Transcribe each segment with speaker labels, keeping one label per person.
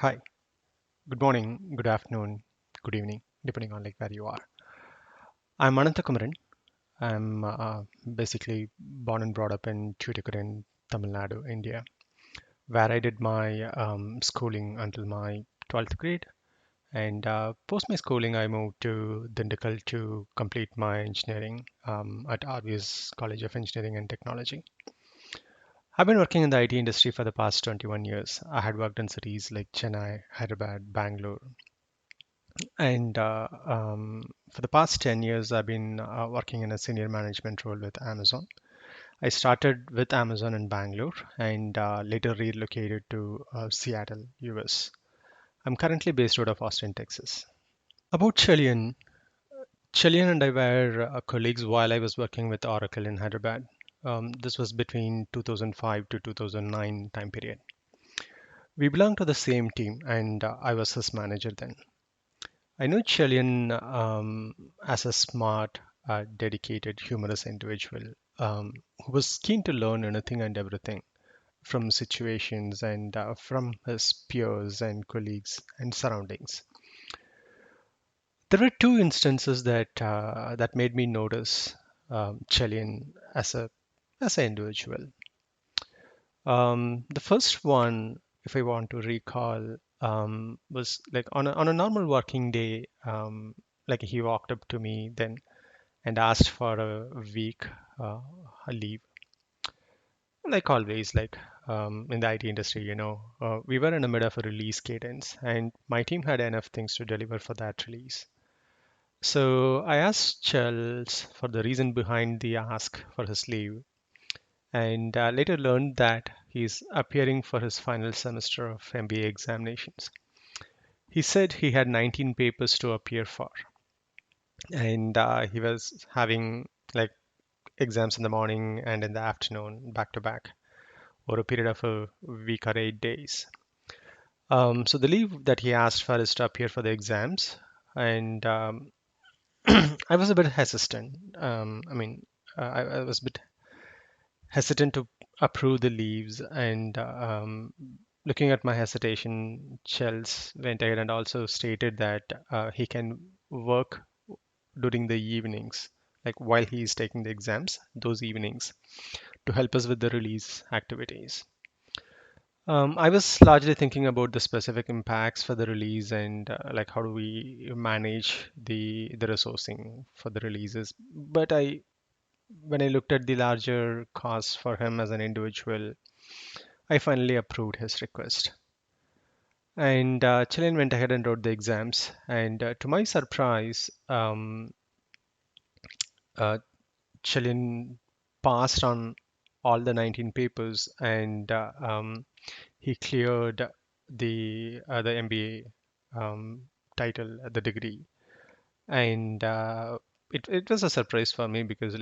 Speaker 1: Hi, good morning, good afternoon, good evening, depending on like where you are. I'm Ananth. I'm basically born and brought up in Tuticorin, Tamil Nadu, India, where I did my schooling until my 12th grade. And post my schooling, I moved to Dindakal to complete my engineering at RVS College of Engineering and Technology. I've been working in the IT industry for the past 21 years. I had worked in cities like Chennai, Hyderabad, Bangalore, and for the past 10 years, I've been working in a senior management role with Amazon. I started with Amazon in Bangalore and later relocated to Seattle, US. I'm currently based out of Austin, Texas. About Chilean and I were colleagues while I was working with Oracle in Hyderabad. This was between 2005 to 2009 time period. We belonged to the same team, and I was his manager then. I know Chilean as a smart, dedicated, humorous individual who was keen to learn anything and everything from situations and from his peers and colleagues and surroundings. There were two instances that made me notice Chilean as an individual. The first one, if I want to recall, was like on a normal working day. Like he walked up to me then and asked for a week uh, leave. Like always, like in the IT industry, we were in the middle of a release cadence, and my team had enough things to deliver for that release. So I asked Charles for the reason behind the ask for his leave, and later learned that he's appearing for his final semester of MBA examinations. He said he had 19 papers to appear for, and he was having like exams in the morning and in the afternoon back to back over a period of a week or 8 days. So the leave that he asked for is to appear for the exams, and I was a bit hesitant. I was a bit hesitant to approve the leaves, and looking at my hesitation, Chels went ahead and also stated that he can work during the evenings, like while he is taking the exams, those evenings, to help us with the release activities. I was largely thinking about the specific impacts for the release and like how do we manage the resourcing for the releases. But when I looked at the larger costs for him as an individual, I finally approved his request. And Chilean went ahead and wrote the exams. And to my surprise, uh, Chilean passed on all the 19 papers and he cleared the MBA title, the degree, and it was a surprise for me because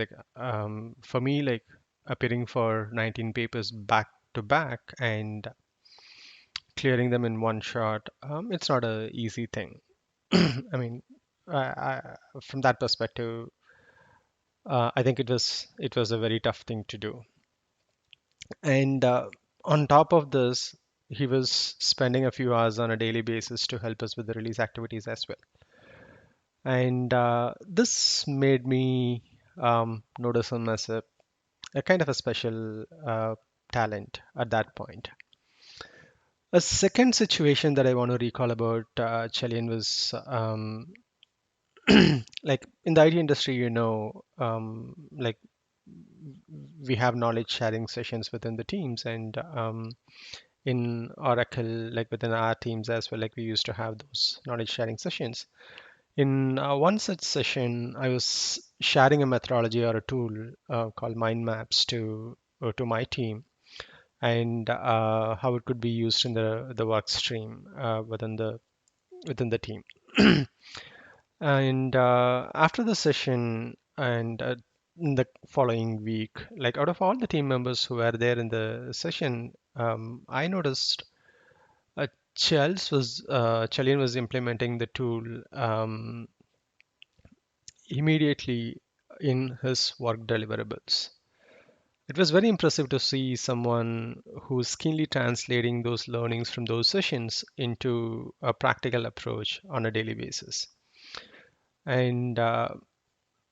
Speaker 1: for me like appearing for 19 papers back to back and clearing them in one shot, it's not a easy thing. I mean, from that perspective, I think it was a very tough thing to do. And on top of this, he was spending a few hours on a daily basis to help us with the release activities as well. And this made me notice him as a kind of a special talent at that point. A second situation that I want to recall about Chelian was like in the IT industry, like we have knowledge sharing sessions within the teams, and in Oracle, like within our teams as well, like we used to have those knowledge sharing sessions. In one such session, I was sharing a methodology or a tool called mind maps to my team and how it could be used in the work stream within the team. And after the session and in the following week, like out of all the team members who were there in the session, I noticed uh, Chalian was implementing the tool immediately in his work deliverables. It was very impressive to see someone who's keenly translating those learnings from those sessions into a practical approach on a daily basis. And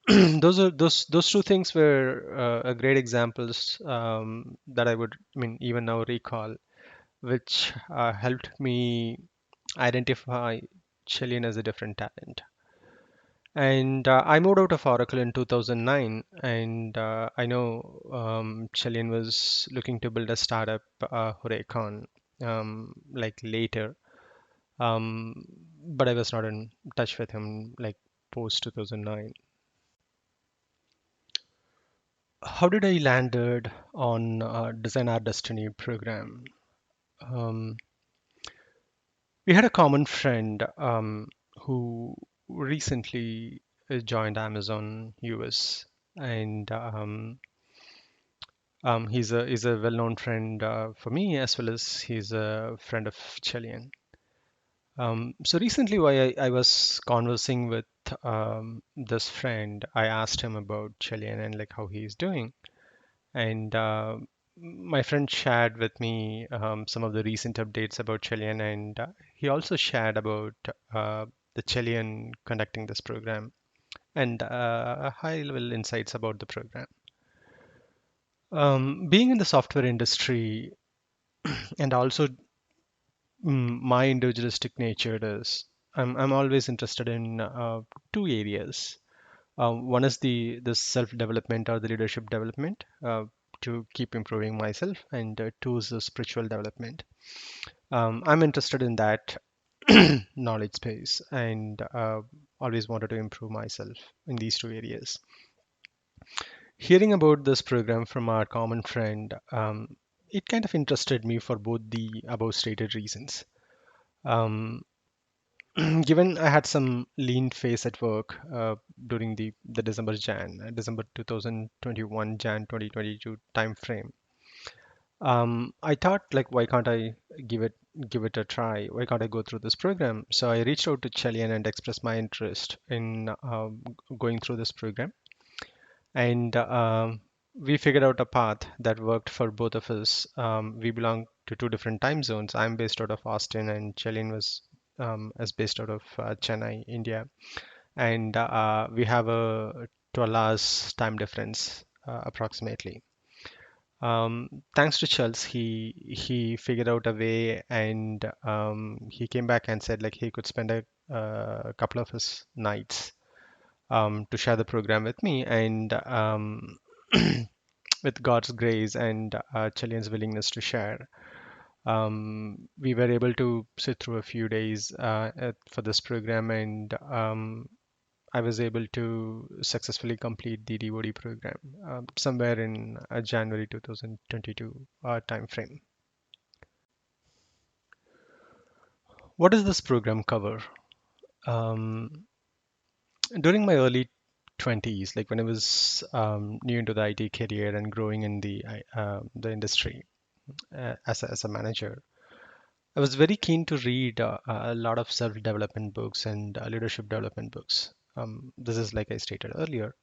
Speaker 1: those two things were a great examples that I would, I mean, even now recall, which helped me identify Chilean as a different talent. And I moved out of Oracle in 2009, and I know Chilean was looking to build a startup, Huracan, like later. Um, but I was not in touch with him like post 2009. How did I landed on Design Our Destiny program? Um, we had a common friend who recently joined Amazon US, and he's a well-known friend for me as well as he's a friend of Chilean. So recently, while I was conversing with this friend, I asked him about Chilean and like how he's doing. And my friend shared with me some of the recent updates about Chilean, and he also shared about the Chilean conducting this program and high-level insights about the program. Being in the software industry and also my individualistic nature is I'm always interested in two areas. One is the self-development or the leadership development to keep improving myself, and two is the spiritual development. I'm interested in that knowledge space and always wanted to improve myself in these two areas. Hearing about this program from our common friend, it kind of interested me for both the above stated reasons. Um, Given I had some lean phase at work during the December 2021, Jan 2022 time frame, I thought like why can't I give it give it a try? Why can't I go through this program? So I reached out to Chelian and expressed my interest in going through this program, and we figured out a path that worked for both of us. We belong to two different time zones. I'm based out of Austin, and Chelian was is based out of Chennai, India, and we have a 12 hours time difference approximately. Thanks to Charles, he figured out a way, and he came back and said like he could spend a couple of his nights to share the program with me, and with God's grace and Chilean's willingness to share, we were able to sit through a few days for this program, and I was able to successfully complete the DoD program somewhere in January 2022 timeframe. What does this program cover? Um, During my early 20s, like when I was new into the IT career and growing in the industry as a manager, I was very keen to read a lot of self-development books and leadership development books. This is like I stated earlier.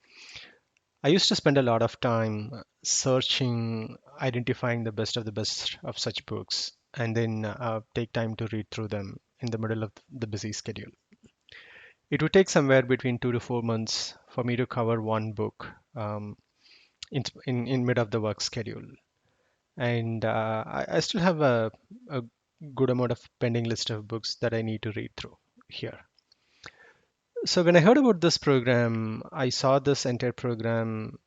Speaker 1: I used to spend a lot of time searching, identifying the best of the best of such books, and then take time to read through them in the middle of the busy schedule. It would take somewhere between 2 to 4 months for me to cover one book in mid of the work schedule, and I still have a good amount of pending list of books that I need to read through here. So when I heard about this program, I saw this entire program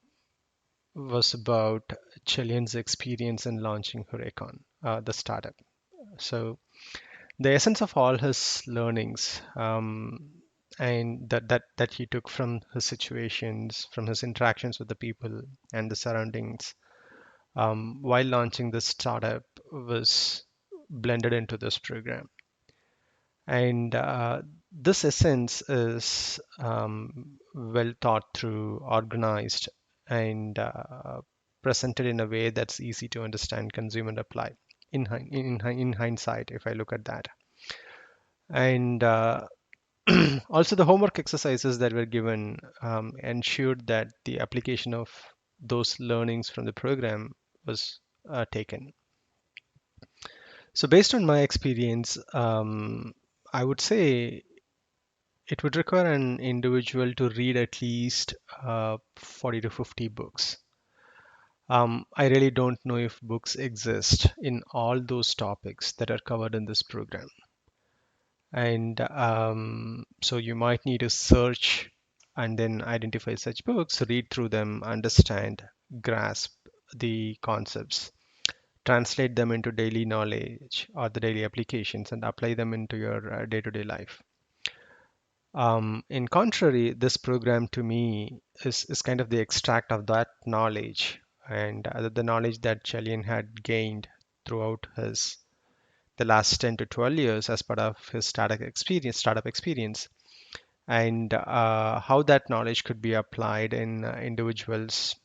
Speaker 1: was about Chilean's experience in launching Huracan, the startup. So the essence of all his learnings and that he took from his situations, from his interactions with the people and the surroundings while launching this startup was blended into this program. And this essence is well thought through, organized, and presented in a way that's easy to understand, consume, and apply. In hindsight, if I look at that, and also the homework exercises that were given ensured that the application of those learnings from the program was taken. So based on my experience, I would say it would require an individual to read at least 40 to 50 books. I really don't know if books exist in all those topics that are covered in this program. And so you might need to search and then identify such books, read through them, understand, grasp the concepts, translate them into daily knowledge or the daily applications, and apply them into your day-to-day life. In contrary, this program to me is kind of the extract of that knowledge and the knowledge that Julian had gained throughout his the last 10 to 12 years as part of his startup experience, and how that knowledge could be applied in individuals'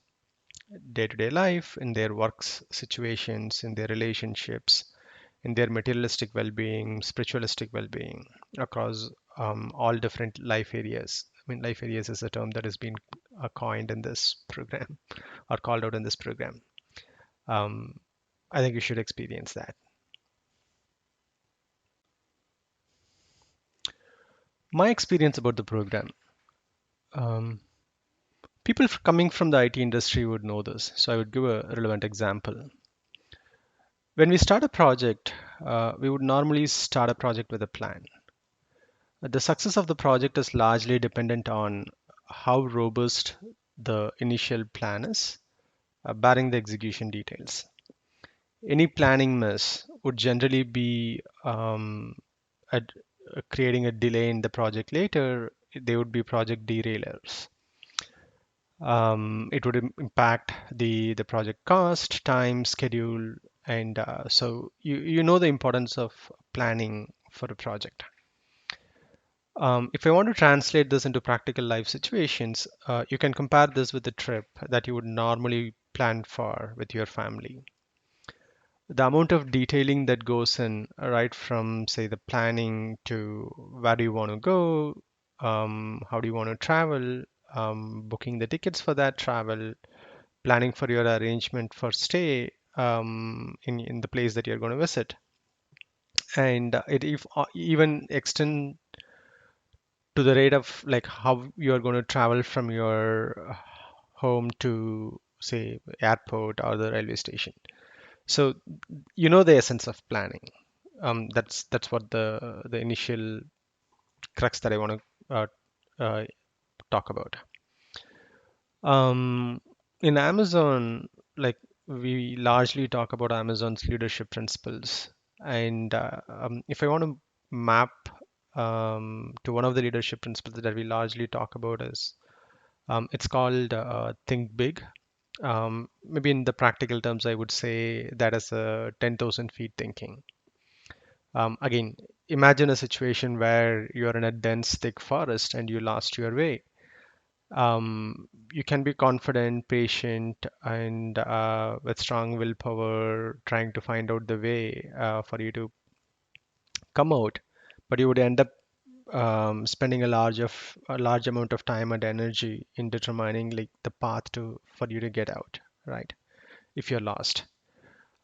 Speaker 1: day-to-day life, in their works situations, in their relationships, in their materialistic well-being, spiritualistic well-being across all different life areas. I mean, life areas is a term that has been coined in this program or called out in this program. Um, I think you should experience that. My experience about the program. Um, People coming from the IT industry would know this, so I would give a relevant example. When we start a project, we would normally start a project with a plan. The success of the project is largely dependent on how robust the initial plan is, barring the execution details. Any planning miss would generally be creating a delay in the project later. They would be project derailers. It would impact the project cost, time, schedule, and so you know the importance of planning for a project. If I want to translate this into practical life situations, you can compare this with the trip that you would normally plan for with your family. The amount of detailing that goes in, right from say the planning to where do you want to go, how do you want to travel, booking the tickets for that travel, planning for your arrangement for stay in the place that you're going to visit, and it if, even extend to the rate of like how you're going to travel from your home to say airport or the railway station. So you know the essence of planning. That's what the initial crux that I want to uh, talk about. Um, in Amazon, like we largely talk about Amazon's leadership principles, and if I want to map to one of the leadership principles that we largely talk about is it's called think big. Maybe in the practical terms, I would say that is a 10,000 feet thinking. Again, imagine a situation where you're in a dense, thick forest and you lost your way. You can be confident, patient, and with strong willpower, trying to find out the way for you to come out. But you would end up spending a large amount of time and energy in determining like the path to for you to get out, right? If you're lost.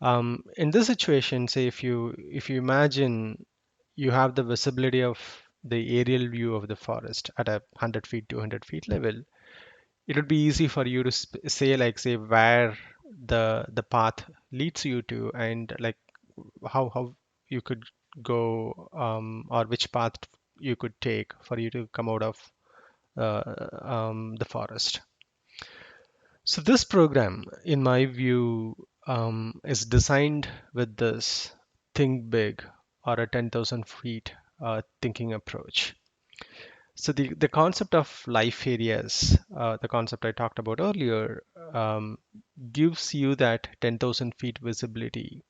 Speaker 1: In this situation, say if you imagine you have the visibility of the aerial view of the forest at a 100 feet, 200 feet level, it would be easy for you to say like say where the path leads you to and like how you could go or which path you could take for you to come out of the forest. So this program, in my view, is designed with this think big or a 10,000 feet thinking approach. So the concept of life areas, the concept I talked about earlier, um, gives you that 10,000 feet visibility,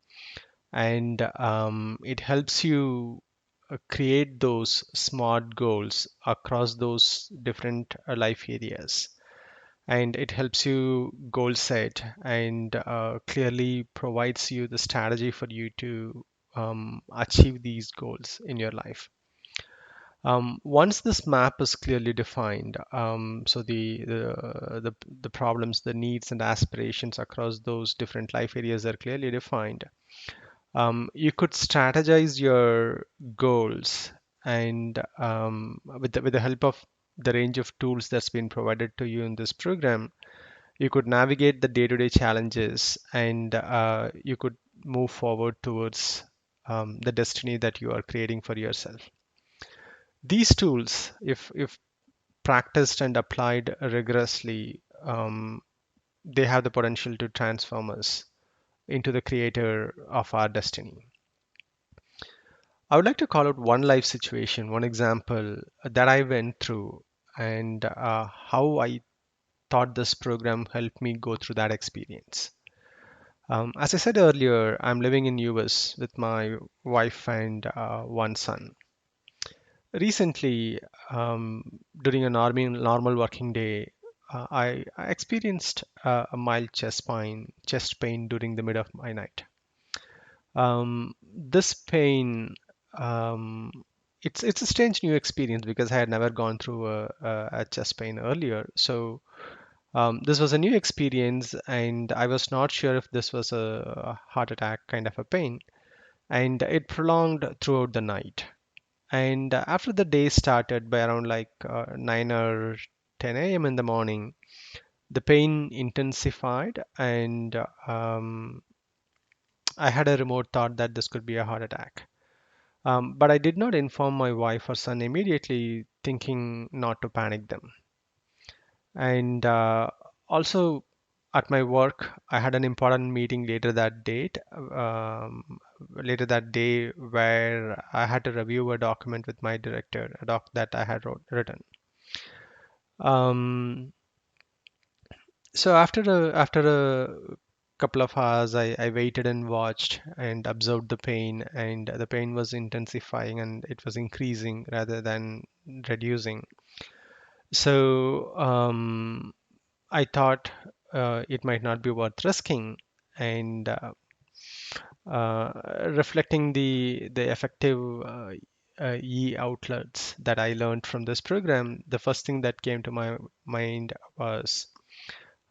Speaker 1: and it helps you create those smart goals across those different life areas. And it helps you goal set and clearly provides you the strategy for you to achieve these goals in your life. Once this map is clearly defined, so the problems, the needs and aspirations across those different life areas are clearly defined. You could strategize your goals, and with the help of the range of tools that's been provided to you in this program, you could navigate the day-to-day challenges, and you could move forward towards the destiny that you are creating for yourself. These tools, if practiced and applied rigorously, they have the potential to transform us into the creator of our destiny. I would like to call out one life situation, one example that I went through, and how I thought this program helped me go through that experience. As I said earlier, I'm living in US with my wife and one son. Recently, during a normal working day, I experienced a mild chest pain during the mid of my night. This pain, um, it's a strange new experience because I had never gone through a chest pain earlier. So this was a new experience, and I was not sure if this was a heart attack kind of a pain, and it prolonged throughout the night. And after the day started by around like 9 or 10 a.m. in the morning, the pain intensified, and I had a remote thought that this could be a heart attack. But I did not inform my wife or son immediately, thinking not to panic them. And also at my work, I had an important meeting later that day, where I had to review a document with my director, a doc that I had written. Um, so after a couple of hours, I waited and watched and observed the pain, and the pain was intensifying and it was increasing rather than reducing. So I thought it might not be worth risking, and reflecting the effective outlets that I learned from this program, the first thing that came to my mind was,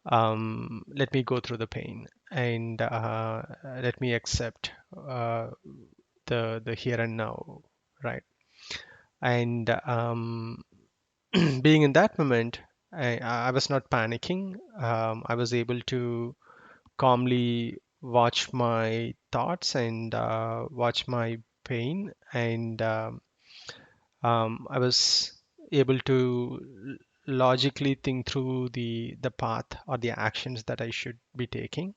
Speaker 1: let me go through the pain, and let me accept the here and now, right? And being in that moment, I was not panicking. I was able to calmly watch my thoughts and watch my pain, and I was able to logically think through the path or the actions that I should be taking.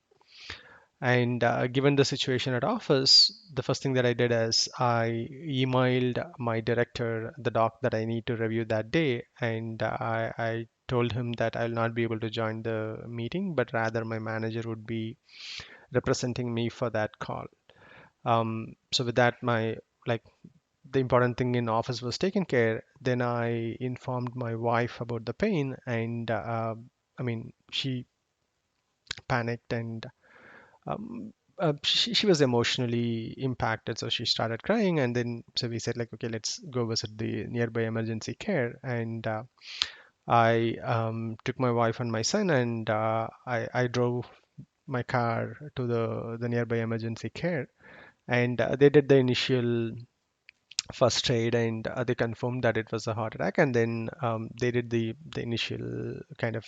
Speaker 1: And given the situation at office, the first thing that I did is I emailed my director the doc that I need to review that day, and I told him that I'll not be able to join the meeting, but rather my manager would be representing me for that call. So with that, my like the important thing in office was taken care. Then I informed my wife about the pain, and I mean, she panicked, and she was emotionally impacted, so she started crying. And then so we said like, okay, let's go visit the nearby emergency care. And I took my wife and my son, and I drove my car to the nearby emergency care, and they did the initial first aid, and they confirmed that it was a heart attack. And then they did the initial kind of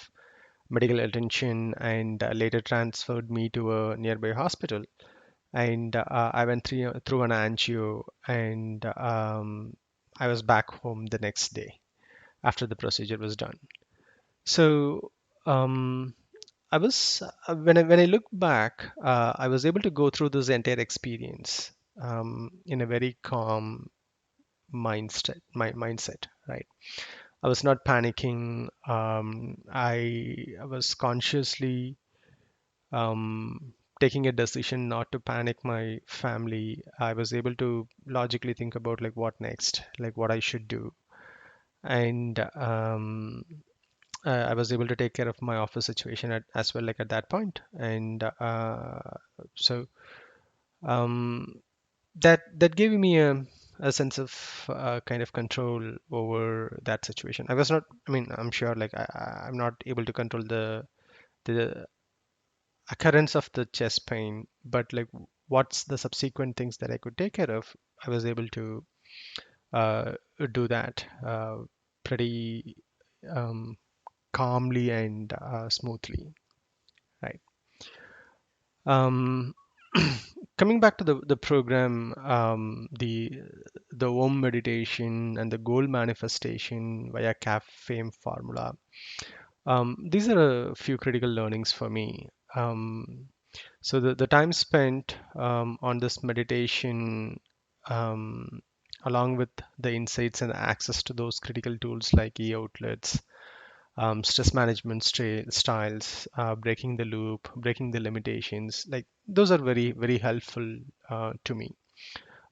Speaker 1: medical attention, and later transferred me to a nearby hospital. And I went through an angio, and I was back home the next day after the procedure was done. So um, I was when I look back, I was able to go through this entire experience in a very calm mindset, right? I was not panicking. I was consciously taking a decision not to panic my family. I was able to logically think about like what next, like what I should do, and I was able to take care of my office situation as well, like at that point. And so um, that gave me a sense of kind of control over that situation. I was not, I mean, I'm sure like I'm not able to control the occurrence of the chest pain, but like what's the subsequent things that I could take care of, I was able to uh, do that pretty um, calmly and smoothly, right? Um, Coming back to the program, the Om meditation and the goal manifestation via CAFAME formula. These are a few critical learnings for me. So the time spent on this meditation, um, along with the insights and access to those critical tools like e-outlets, stress management styles, breaking the loop, breaking the limitations, like those are very, very helpful to me.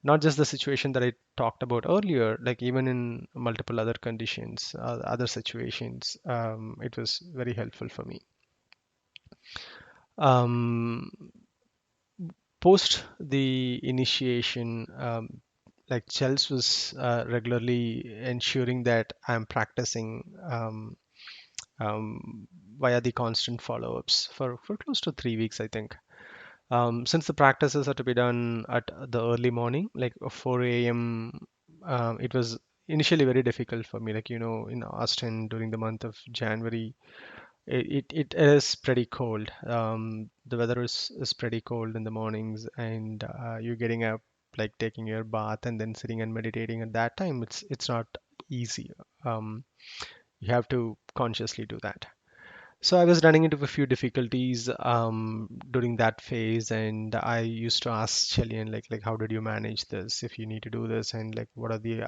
Speaker 1: Not just the situation that I talked about earlier, like even in multiple other conditions, other situations, it was very helpful for me. Um, Post the initiation, like Chels was regularly ensuring that I'm practicing um, via the constant follow-ups for close to 3 weeks, I think. Since the practices are to be done at the early morning, like 4 a.m., it was initially very difficult for me. Like, in Austin during the month of January, it is pretty cold. The weather is pretty cold in the mornings, and you're getting up, like taking your bath and then sitting and meditating at that time. It's not easy. Um, you have to consciously do that. So I was running into a few difficulties during that phase, and I used to ask Chelian like how did you manage this if you need to do this, and like what are the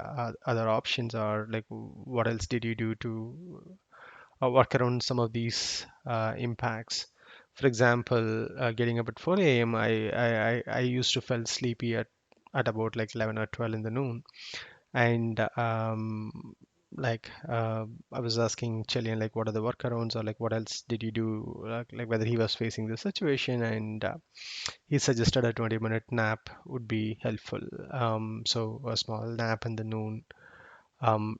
Speaker 1: other options, are like what else did you do to work around some of these impacts. For example, getting up at 4 a.m., I used to feel sleepy at about like 11 or 12 in the noon, and I was asking Chilian like what are the workarounds, or like what else did you do, like whether he was facing the situation, and he suggested a 20-minute nap would be helpful. So a small nap in the noon. Um,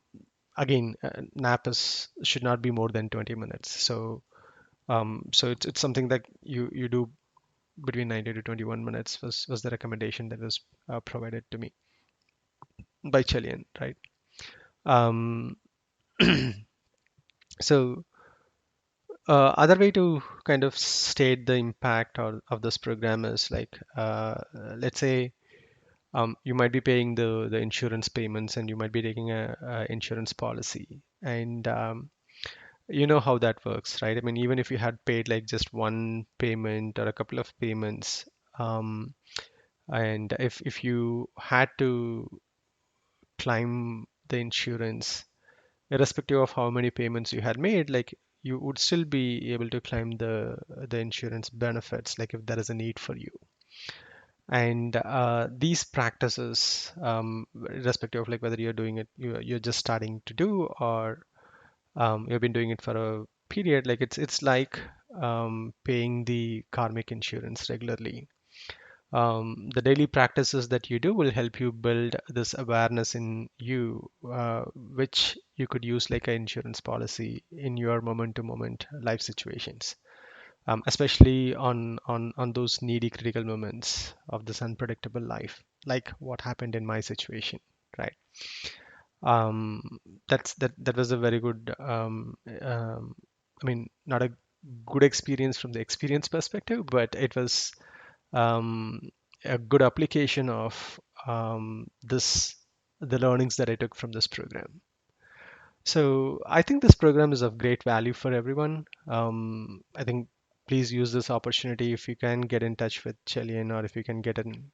Speaker 1: Again, nap is should not be more than 20 minutes. So it's something that you do between 90 to 21 minutes was the recommendation that was provided to me by Chilian, right? Um, so other way to kind of state the impact of this program is like, let's say you might be paying the insurance payments, and you might be taking a insurance policy, and you know how that works, right? I mean, even if you had paid like just one payment or a couple of payments, um, and if you had to climb the insurance, irrespective of how many payments you had made, like you would still be able to claim the insurance benefits, like if there is a need for you. And these practices, irrespective of like whether you're doing it, you're just starting to do, or you've been doing it for a period, like it's like paying the karmic insurance regularly. The daily practices that you do will help you build this awareness in you, which you could use like an insurance policy in your moment-to-moment life situations, especially on those needy critical moments of this unpredictable life, like what happened in my situation, right? Um, that was a very good, I mean, not a good experience from the experience perspective, but it was um, a good application of this the learnings that I took from this program. So I think this program is of great value for everyone. I think please use this opportunity if you can get in touch with Chelian, or if you can get in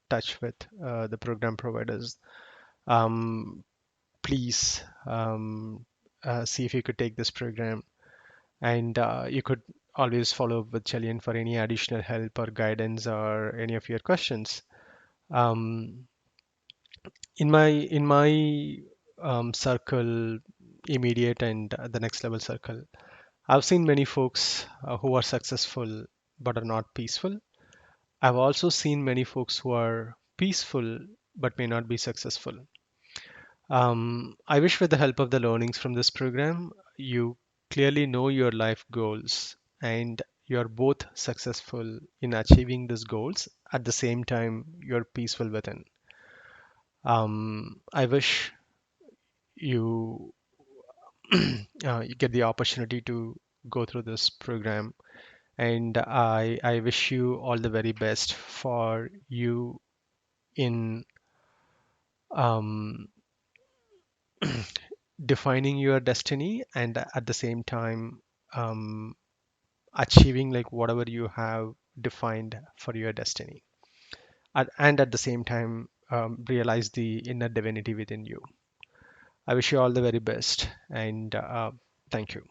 Speaker 1: touch with the program providers. Um, Please see if you could take this program, and you could always follow up with Chelian for any additional help or guidance or any of your questions. Um, in my circle, immediate and the next level circle, I've seen many folks who are successful but are not peaceful. I've also seen many folks who are peaceful but may not be successful. I wish with the help of the learnings from this program, you clearly know your life goals and you're both successful in achieving these goals. At the same time, you're peaceful within. I wish you you get the opportunity to go through this program, and I wish you all the very best for you in um, defining your destiny and at the same time um, achieving like whatever you have defined for your destiny. And at the same time realize the inner divinity within you. I wish you all the very best and thank you.